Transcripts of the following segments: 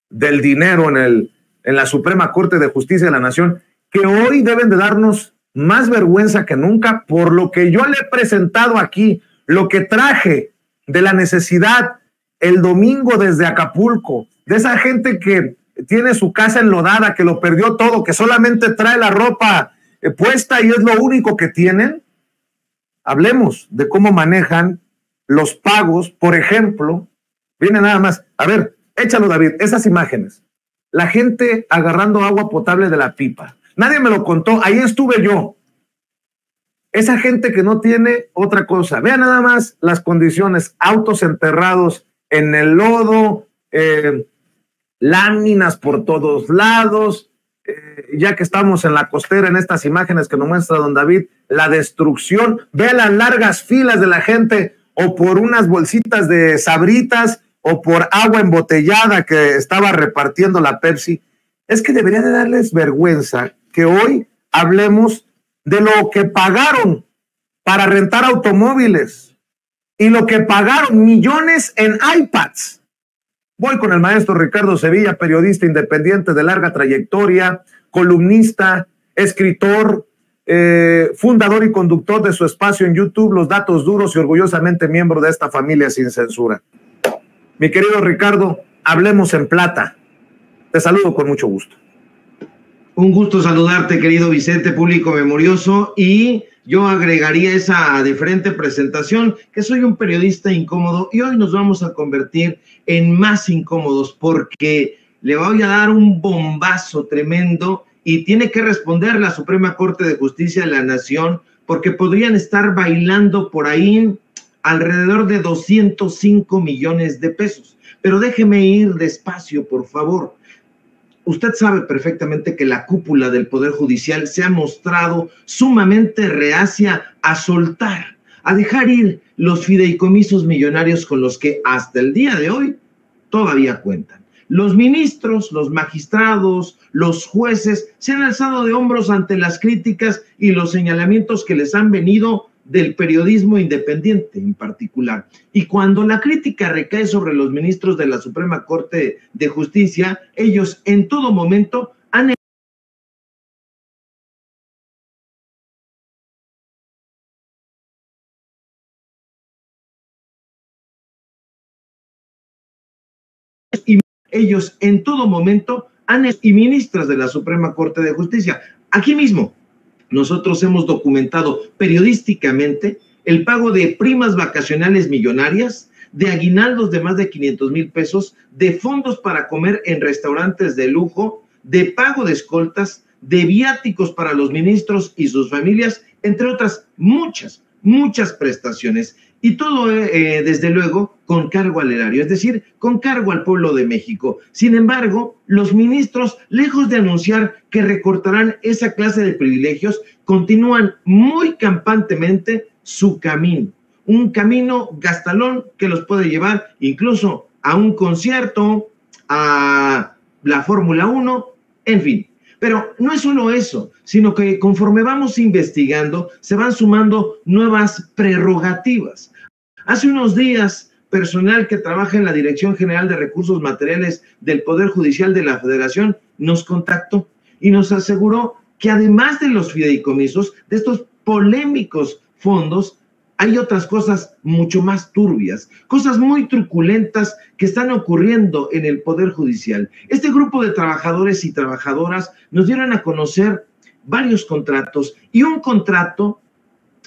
del dinero en la Suprema Corte de Justicia de la Nación, que hoy deben de darnos más vergüenza que nunca por lo que yo le he presentado aquí, lo que traje de la necesidad el domingo desde Acapulco, de esa gente que tiene su casa enlodada, que lo perdió todo, que solamente trae la ropa puesta y es lo único que tienen. Hablemos de cómo manejan los pagos, por ejemplo, viene nada más, a ver, échalo David, esas imágenes, la gente agarrando agua potable de la pipa, nadie me lo contó, ahí estuve yo, esa gente que no tiene otra cosa, vean nada más las condiciones, autos enterrados en el lodo, láminas por todos lados, ya que estamos en la costera, en estas imágenes que nos muestra don David, la destrucción, vean las largas filas de la gente, o por unas bolsitas de Sabritas, o por agua embotellada que estaba repartiendo la Pepsi. Es que debería de darles vergüenza que hoy hablemos de lo que pagaron para rentar automóviles y lo que pagaron millones en iPads. Voy con el maestro Ricardo Sevilla, periodista independiente de larga trayectoria, columnista, escritor, fundador y conductor de su espacio en YouTube, Los Datos Duros, y orgullosamente miembro de esta familia sin censura. Mi querido Ricardo, hablemos en plata. Te saludo con mucho gusto. Un gusto saludarte, querido Vicente, público memorioso, y yo agregaría esa de frente presentación, que soy un periodista incómodo, y hoy nos vamos a convertir en más incómodos, porque le voy a dar un bombazo tremendo, y tiene que responder la Suprema Corte de Justicia de la Nación, porque podrían estar bailando por ahí alrededor de 205 millones de pesos. Pero déjeme ir despacio, por favor. Usted sabe perfectamente que la cúpula del Poder Judicial se ha mostrado sumamente reacia a soltar, a dejar ir los fideicomisos millonarios con los que hasta el día de hoy todavía cuentan. Los ministros, los magistrados, los jueces se han alzado de hombros ante las críticas y los señalamientos que les han venido del periodismo independiente en particular. Y cuando la crítica recae sobre los ministros de la Suprema Corte de Justicia, ellos en todo momento han y ministras de la Suprema Corte de Justicia. Aquí mismo nosotros hemos documentado periodísticamente el pago de primas vacacionales millonarias, de aguinaldos de más de 500,000 pesos, de fondos para comer en restaurantes de lujo, de pago de escoltas, de viáticos para los ministros y sus familias, entre otras muchas prestaciones. Y todo, desde luego, con cargo al erario, es decir, con cargo al pueblo de México. Sin embargo, los ministros, lejos de anunciar que recortarán esa clase de privilegios, continúan muy campantemente su camino. Un camino gastalón que los puede llevar incluso a un concierto, a la Fórmula 1, en fin. Pero no es solo eso, sino que conforme vamos investigando, se van sumando nuevas prerrogativas. Hace unos días, personal que trabaja en la Dirección General de Recursos Materiales del Poder Judicial de la Federación nos contactó y nos aseguró que además de los fideicomisos, de estos polémicos fondos, hay otras cosas mucho más turbias, cosas muy truculentas que están ocurriendo en el Poder Judicial. Este grupo de trabajadores y trabajadoras nos dieron a conocer varios contratos, y un contrato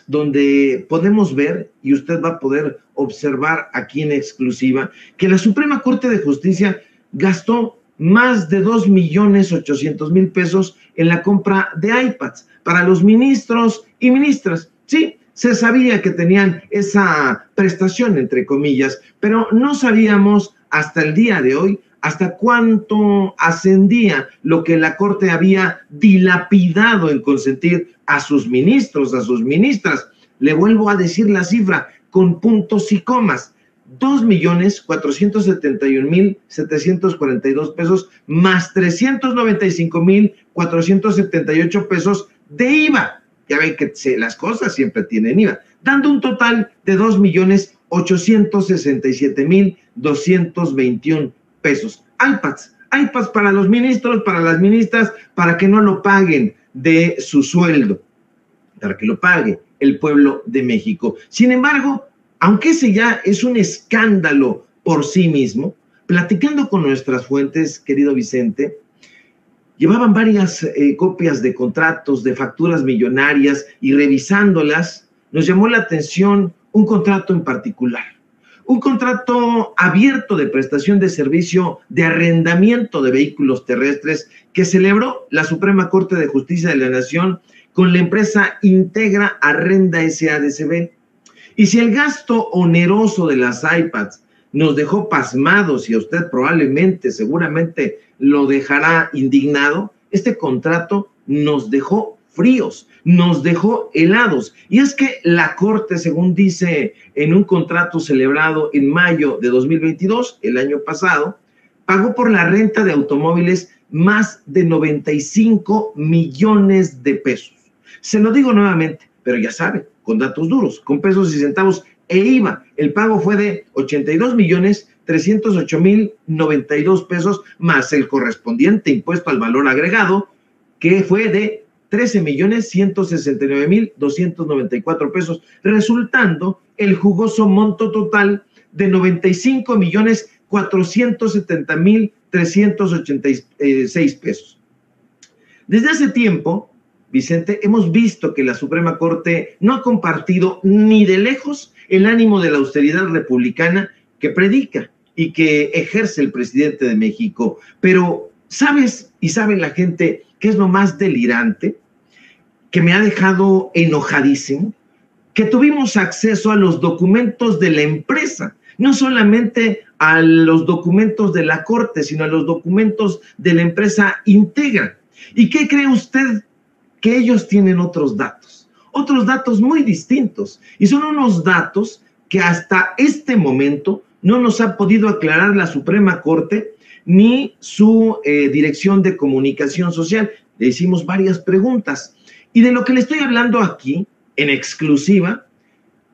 donde podemos ver, y usted va a poder observar aquí en exclusiva, que la Suprema Corte de Justicia gastó más de 2,800,000 pesos en la compra de iPads para los ministros y ministras. Sí, se sabía que tenían esa prestación, entre comillas, pero no sabíamos hasta el día de hoy hasta cuánto ascendía lo que la Corte había dilapidado en consentir a sus ministros, a sus ministras. Le vuelvo a decir la cifra con puntos y comas: 2,471,742 pesos más 395,478 pesos de IVA. Ya ven que las cosas siempre tienen IVA, dando un total de 2,867,221 pesos. iPads iPads para los ministros, para las ministras, para que no lo paguen de su sueldo, para que lo pague el pueblo de México. Sin embargo, aunque ese ya es un escándalo por sí mismo, platicando con nuestras fuentes, querido Vicente, llevaban varias copias de contratos, de facturas millonarias, y revisándolas, nos llamó la atención un contrato en particular. Un contrato abierto de prestación de servicio de arrendamiento de vehículos terrestres que celebró la Suprema Corte de Justicia de la Nación con la empresa Integra Arrenda SADCB. Y si el gasto oneroso de las iPads nos dejó pasmados y a usted probablemente, seguramente lo dejará indignado, este contrato nos dejó fríos, nos dejó helados. Y es que la Corte, según dice en un contrato celebrado en mayo de 2022, el año pasado, pagó por la renta de automóviles más de 95 millones de pesos. Se lo digo nuevamente, pero ya sabe, con datos duros, con pesos y centavos e IVA. El pago fue de 82.308.092 pesos, más el correspondiente impuesto al valor agregado, que fue de 13.169.294 pesos, resultando el jugoso monto total de 95.470.386 pesos. Desde hace tiempo, Vicente, hemos visto que la Suprema Corte no ha compartido ni de lejos el ánimo de la austeridad republicana que predica y que ejerce el presidente de México. Pero, ¿sabes y sabe la gente qué es lo más delirante? Que me ha dejado enojadísimo, que tuvimos acceso a los documentos de la empresa, no solamente a los documentos de la Corte, sino a los documentos de la empresa Integra. ¿Y qué cree usted? Que ellos tienen otros datos muy distintos, y son unos datos que hasta este momento no nos ha podido aclarar la Suprema Corte ni su Dirección de Comunicación Social. Le hicimos varias preguntas, y de lo que le estoy hablando aquí, en exclusiva,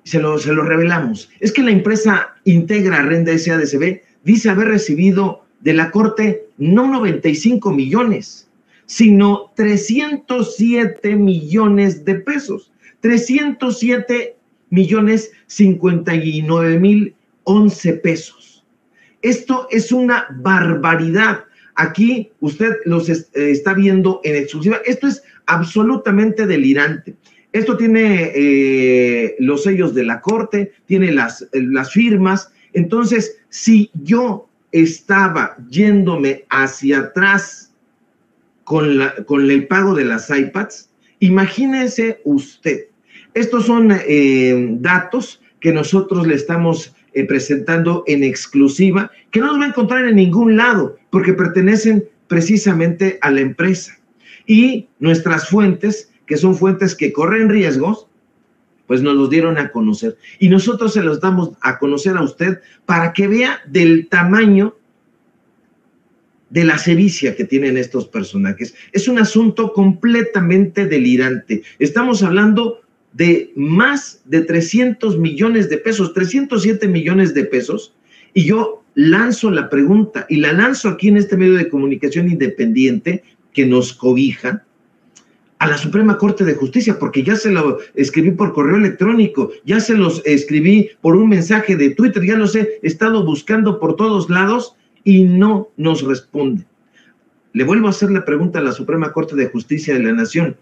se lo revelamos. Es que la empresa Integra Arrenda SADCB dice haber recibido de la Corte no 95 millones, sino 307 millones de pesos. 307.059.011 pesos. Esto es una barbaridad. Aquí usted los está viendo en exclusiva. Esto es absolutamente delirante. Esto tiene los sellos de la Corte, tiene las firmas. Entonces, si yo estaba yéndome hacia atrás con el pago de las iPads, imagínese usted. Estos son datos que nosotros le estamos presentando en exclusiva, que no los va a encontrar en ningún lado, porque pertenecen precisamente a la empresa. Y nuestras fuentes, que son fuentes que corren riesgos, pues nos los dieron a conocer. Y nosotros se los damos a conocer a usted para que vea del tamaño de la sevicia que tienen estos personajes. Es un asunto completamente delirante. Estamos hablando de más de 300 millones de pesos, 307 millones de pesos, y yo lanzo la pregunta, y la lanzo aquí en este medio de comunicación independiente que nos cobija, a la Suprema Corte de Justicia, porque ya se lo escribí por correo electrónico, ya se los escribí por un mensaje de Twitter, ya los he estado buscando por todos lados, y no nos responde. Le vuelvo a hacer la pregunta a la Suprema Corte de Justicia de la Nación.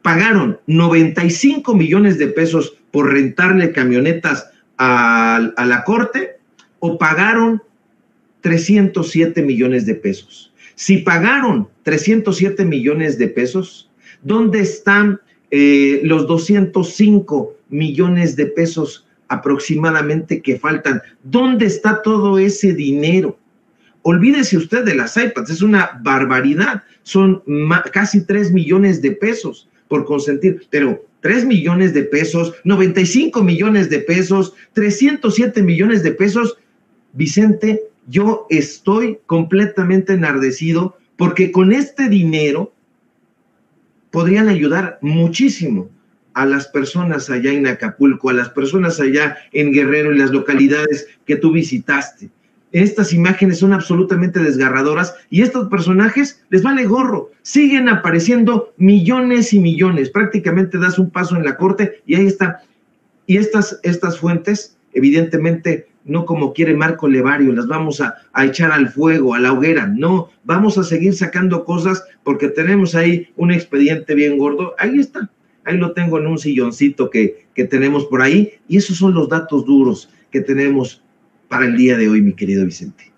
Pagaron 95 millones de pesos por rentarle camionetas a la Corte, o pagaron 307 millones de pesos. Si pagaron 307 millones de pesos, ¿dónde están los 205 millones de pesos aproximadamente que faltan? ¿Dónde está todo ese dinero? Olvídese usted de las iPads, es una barbaridad, son casi 3 millones de pesos por consentir, pero 3 millones de pesos, 95 millones de pesos, 307 millones de pesos, Vicente, yo estoy completamente enardecido porque con este dinero podrían ayudar muchísimo a las personas allá en Acapulco, a las personas allá en Guerrero y las localidades que tú visitaste. Estas imágenes son absolutamente desgarradoras y estos personajes les vale gorro. Siguen apareciendo millones y millones. Prácticamente das un paso en la corte y ahí está. Y estas fuentes, evidentemente, no como quiere Marco Levario, las vamos a echar al fuego, a la hoguera. No, vamos a seguir sacando cosas porque tenemos ahí un expediente bien gordo. Ahí está. Ahí lo tengo en un silloncito que tenemos por ahí. Y esos son los datos duros que tenemos para el día de hoy, mi querido Vicente.